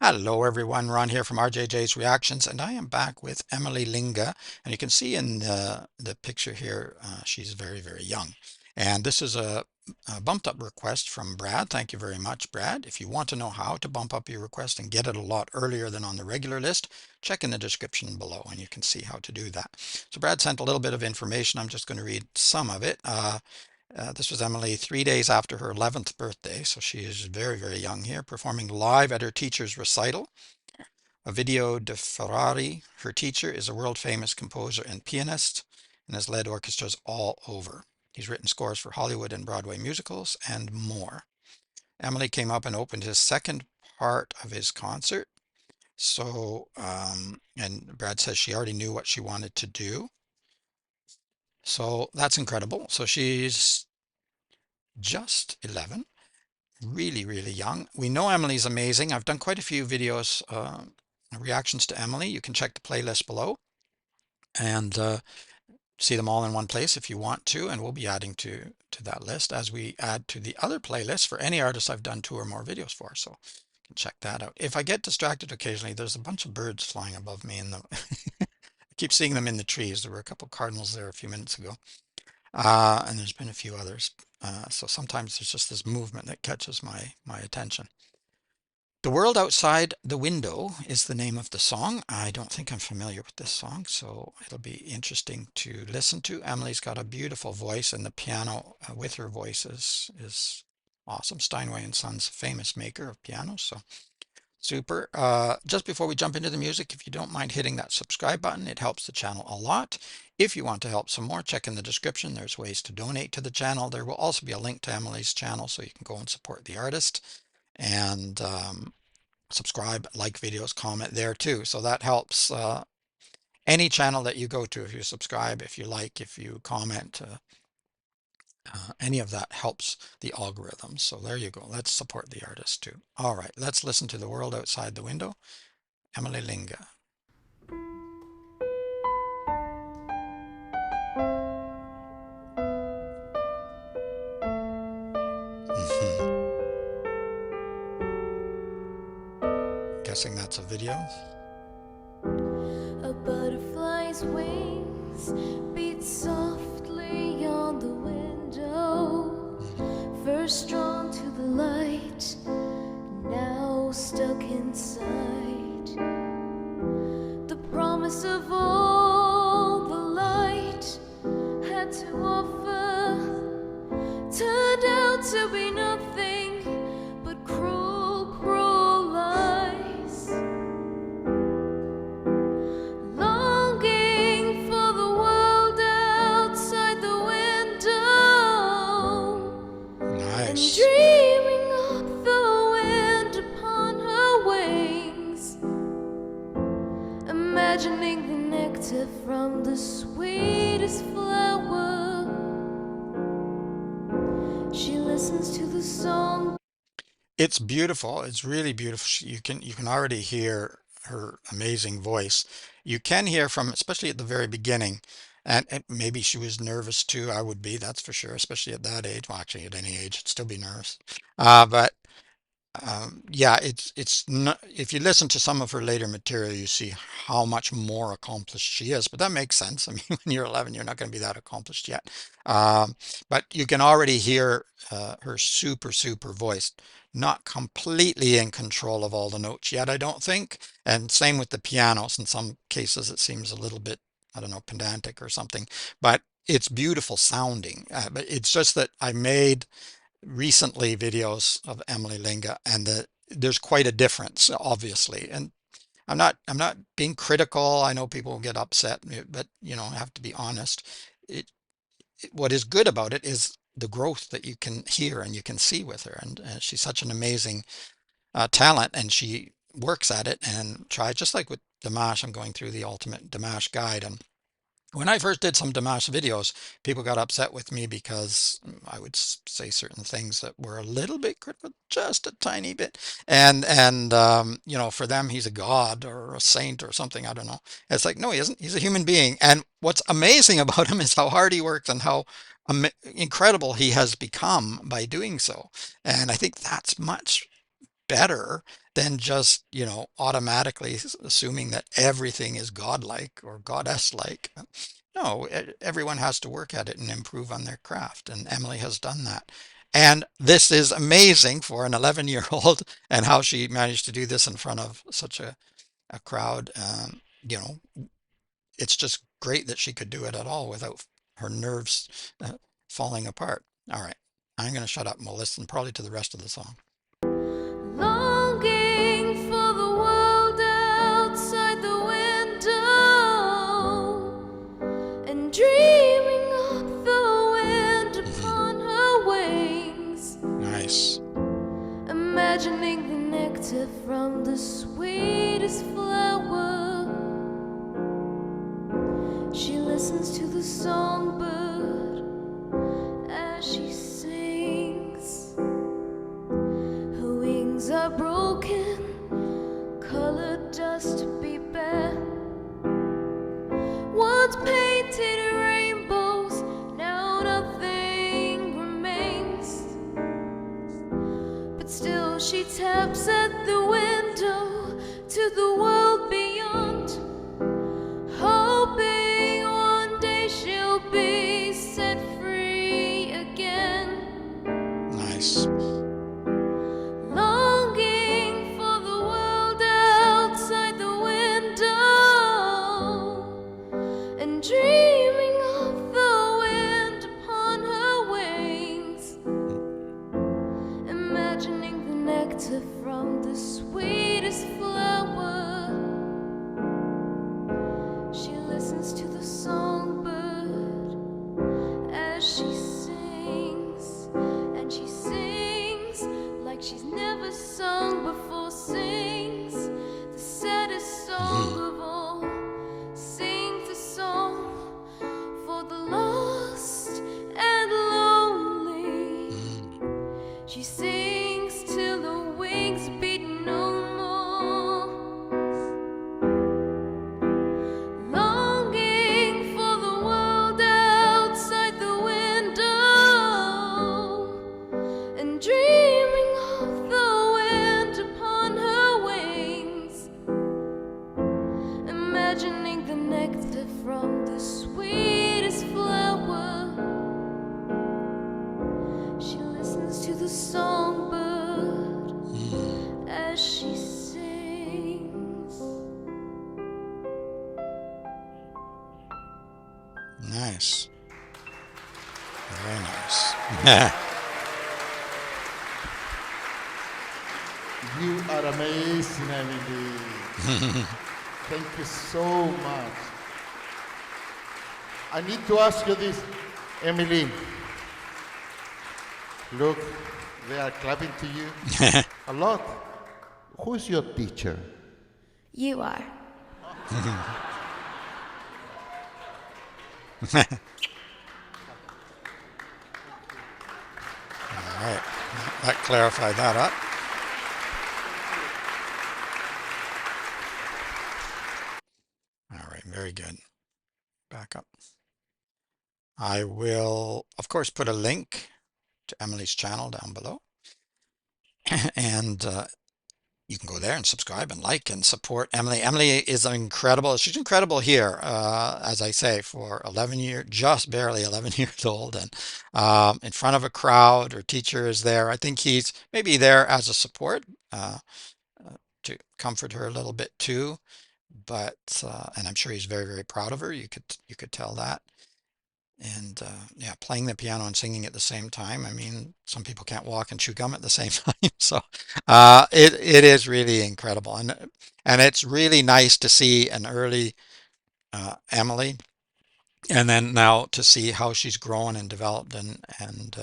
Hello everyone, Ron here from RJJ's Reactions, and I am back with Emily Linge. And you can see in the picture here, she's very, very young. And this is a bumped up request from Brad. Thank you very much, Brad. If you want to know how to bump up your request and get it a lot earlier than on the regular list, check in the description below and you can see how to do that. So Brad sent a little bit of information. I'm just going to read some of it. This was Emily 3 days after her 11th birthday, so she is very, very young here, performing live at her teacher's recital. Ovidio de Ferrari, her teacher, is a world-famous composer and pianist and has led orchestras all over. He's written scores for Hollywood and Broadway musicals and more. Emily came up and opened his second part of his concert. And Brad says she already knew what she wanted to do. So that's incredible. So she's just 11. Really, really young. We know Emily's amazing. I've done quite a few videos, reactions to Emily. You can check the playlist below and see them all in one place if you want to. And we'll be adding to that list as we add to the other playlist for any artist I've done 2 or more videos for. So you can check that out. If I get distracted occasionally, there's a bunch of birds flying above me in the I keep seeing them in the trees. There were a couple cardinals there a few minutes ago. And there's been a few others. So sometimes there's just this movement that catches my attention. The World Outside the Window is the name of the song. I don't think I'm familiar with this song, so it'll be interesting to listen to. Emily's got a beautiful voice, and the piano with her voice is awesome. Steinway and Sons, famous maker of pianos, so super. Just before we jump into the music, if you don't mind hitting that subscribe button, it helps the channel a lot. If you want to help some more, check in the description. There's ways to donate to the channel. There will also be a link to Emily's channel so you can go and support the artist. And subscribe, like videos, comment there too. So that helps any channel that you go to. If you subscribe, if you like, if you comment, any of that helps the algorithm. So there you go. Let's support the artist too. All right, let's listen to The World Outside the Window, Emily Linge. Guessing that's a video. A butterfly's wings beat softly on the window, first drawn to the light, now stuck inside. The promise of all the light had to offer turned out to be nothing but cruel, cruel lies. Longing for the world outside the window, and Nice. dreaming up the wind upon her wings, imagining the nectar from the sweetest flower. She listens to the song. It's beautiful. It's really beautiful. You can already hear her amazing voice. You can hear from, especially at the very beginning, and maybe she was nervous too. I would be, that's for sure, especially at that age. Well, actually, at any age, I'd still be nervous. But yeah, it's not. If you listen to some of her later material, you see how much more accomplished she is. But that makes sense. I mean, when you're 11, you're not going to be that accomplished yet. Um, but you can already hear her super, super voice, not completely in control of all the notes yet, I don't think. And same with the pianos. In some cases, it seems a little bit, I don't know, pedantic or something. But it's beautiful sounding. But it's just that I made recently videos of Emily Linge, and there's quite a difference, obviously. And I'm not being critical. I know people get upset, but I have to be honest. It, what is good about it is the growth that you can hear and you can see with her, and she's such an amazing talent, and she works at it and tries, just like with Dimash. I'm going through the ultimate Dimash guide, and when I first did some Dimash videos, people got upset with me because I would say certain things that were a little bit critical, just a tiny bit. And for them, he's a god or a saint or something. I don't know. It's like, no, he isn't. He's a human being. And what's amazing about him is how hard he works and how incredible he has become by doing so. And I think that's much better than just, automatically assuming that everything is godlike or goddess-like. No, everyone has to work at it and improve on their craft, and Emily has done that. And this is amazing for an 11-year-old and how she managed to do this in front of such a crowd. It's just great that she could do it at all without her nerves falling apart. All right, I'm going to shut up and we'll listen probably to the rest of the song. Longing for the world outside the window and dreaming up the wind upon her wings, Nice. imagining the nectar from the sweetest flower. She listens to the songbird as she sings. Her wings are broken, colored dust to be bare. Once painted rainbows, now nothing remains. But still she taps at the window to the world beyond, hoping one day she'll be set free again. Nice. Longing for the world outside the window and dreaming of the wind upon her wings, imagining the nectar from the sweetest flower. She listens to the songbird as she sings, and she sings like she's never sung before. Sings the saddest song of all. Sings a song for the lost and lonely. She sings till the wings beat no more. Longing for the world outside the window and dreaming of the wind upon her wings, imagining the nectar from the sweetest flower. She listens to the songbird as she sings. Nice. Very nice. You are amazing, Emily. Thank you so much. I need to ask you this, Emily. Look, they are clapping to you a lot. Who's your teacher? You are. All right. That clarified that up. All right. Very good. Back up. I will, of course, put a link to Emily's channel down below. And you can go there and subscribe and like and support Emily. Emily is incredible. She's incredible here, as I say, for 11 years, just barely 11 years old, and in front of a crowd. Her teacher is there. I think he's maybe there as a support to comfort her a little bit too. But and I'm sure he's very, very proud of her. You could tell that. And yeah, playing the piano and singing at the same time. I mean, some people can't walk and chew gum at the same time. So it is really incredible, and it's really nice to see an early Emily, and then now to see how she's grown and developed and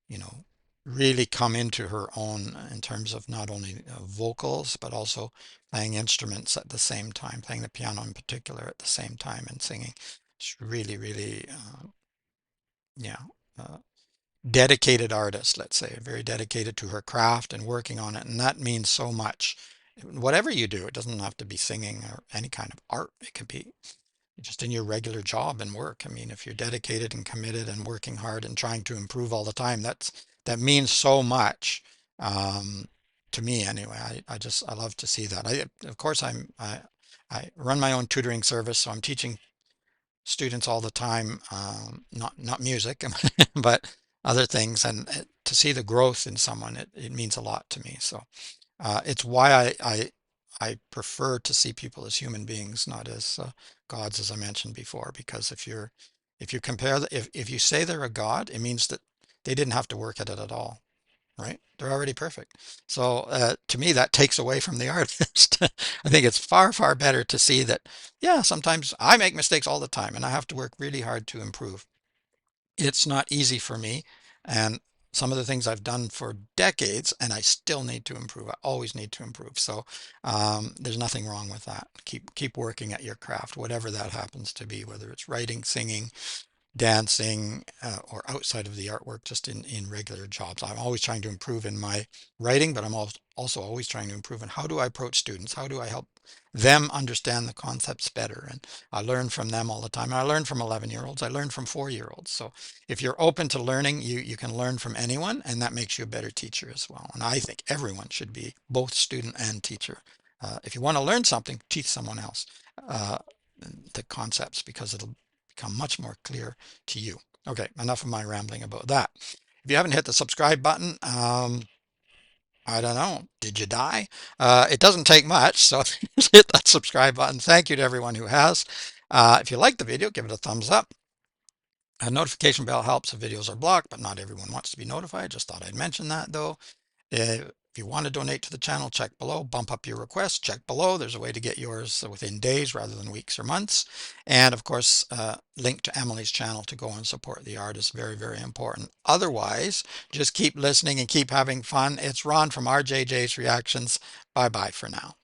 you know really come into her own in terms of not only vocals but also playing instruments at the same time, playing the piano in particular at the same time and singing. It's really, really yeah. Uh, Dedicated artist, let's say, very dedicated to her craft and working on it, and that means so much. Whatever you do, it doesn't have to be singing or any kind of art. It could be just in your regular job and work. I mean, if you're dedicated and committed and working hard and trying to improve all the time, that means so much. Um, to me anyway. I love to see that. Of course I run my own tutoring service, so I'm teaching students all the time, not music, but other things, and to see the growth in someone, it means a lot to me. So it's why I prefer to see people as human beings, not as gods, as I mentioned before. Because if you compare if you say they're a god, it means that they didn't have to work at it at all, right? They're already perfect. So to me, that takes away from the artist. I think it's far, far better to see that, yeah, sometimes I make mistakes all the time and I have to work really hard to improve. It's not easy for me. And some of the things I've done for decades and I still need to improve. I always need to improve. So there's nothing wrong with that. Keep working at your craft, whatever that happens to be, whether it's writing, singing, dancing, or outside of the artwork, just in regular jobs. I'm always trying to improve in my writing, but I'm also always trying to improve in how do I approach students? How do I help them understand the concepts better? And I learn from them all the time. And I learn from 11-year-olds. I learn from 4-year-olds. So if you're open to learning, you can learn from anyone, and that makes you a better teacher as well. And I think everyone should be both student and teacher. If you want to learn something, teach someone else uh, the concepts, because it'll become much more clear to you. Okay, enough of my rambling about that. If you haven't hit the subscribe button, I don't know, did you die? It doesn't take much, so hit that subscribe button. Thank you to everyone who has. If you like the video, give it a thumbs up. A notification bell helps if videos are blocked, but not everyone wants to be notified. Just thought I'd mention that though. If you want to donate to the channel, check below, bump up your request, check below. There's a way to get yours within days rather than weeks or months. And of course, link to Emily's channel to go and support the art is very, very important. Otherwise, just keep listening and keep having fun. It's Ron from RJJ's Reactions. Bye bye for now.